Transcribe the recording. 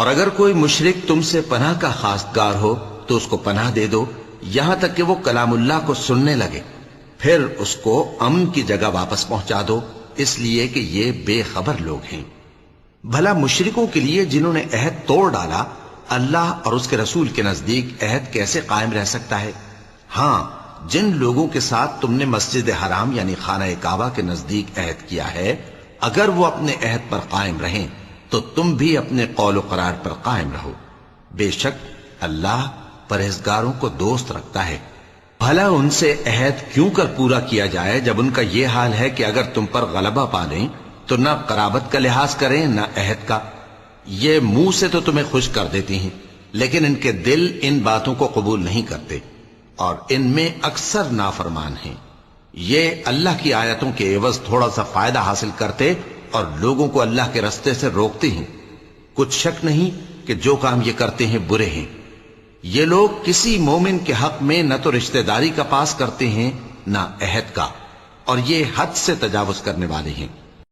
اور اگر کوئی مشرک تم سے پناہ کا خواستگار ہو تو اس کو پناہ دے دو یہاں تک کہ وہ کلام اللہ کو سننے لگے، پھر اس کو امن کی جگہ واپس پہنچا دو، اس لیے کہ یہ بے خبر لوگ ہیں۔ بھلا مشرکوں کے لیے جنہوں نے عہد توڑ ڈالا، اللہ اور اس کے رسول کے نزدیک عہد کیسے قائم رہ سکتا ہے؟ ہاں، جن لوگوں کے ساتھ تم نے مسجد حرام یعنی خانہ کعبہ کے نزدیک عہد کیا ہے، اگر وہ اپنے عہد پر قائم رہیں تو تم بھی اپنے قول و قرار پر قائم رہو، بے شک اللہ پرہیزگاروں کو دوست رکھتا ہے۔ بھلا ان سے عہد کیوں کر پورا کیا جائے جب ان کا یہ حال ہے کہ اگر تم پر غلبہ پا لیں تو نہ قرابت کا لحاظ کریں نہ عہد کا۔ یہ منہ سے تو تمہیں خوش کر دیتی ہیں لیکن ان کے دل ان باتوں کو قبول نہیں کرتے اور ان میں اکثر نافرمان ہیں۔ یہ اللہ کی آیتوں کے عوض تھوڑا سا فائدہ حاصل کرتے اور لوگوں کو اللہ کے رستے سے روکتے ہیں۔ کچھ شک نہیں کہ جو کام یہ کرتے ہیں برے ہیں۔ یہ لوگ کسی مومن کے حق میں نہ تو رشتہ داری کا پاس کرتے ہیں نہ عہد کا، اور یہ حد سے تجاوز کرنے والے ہیں۔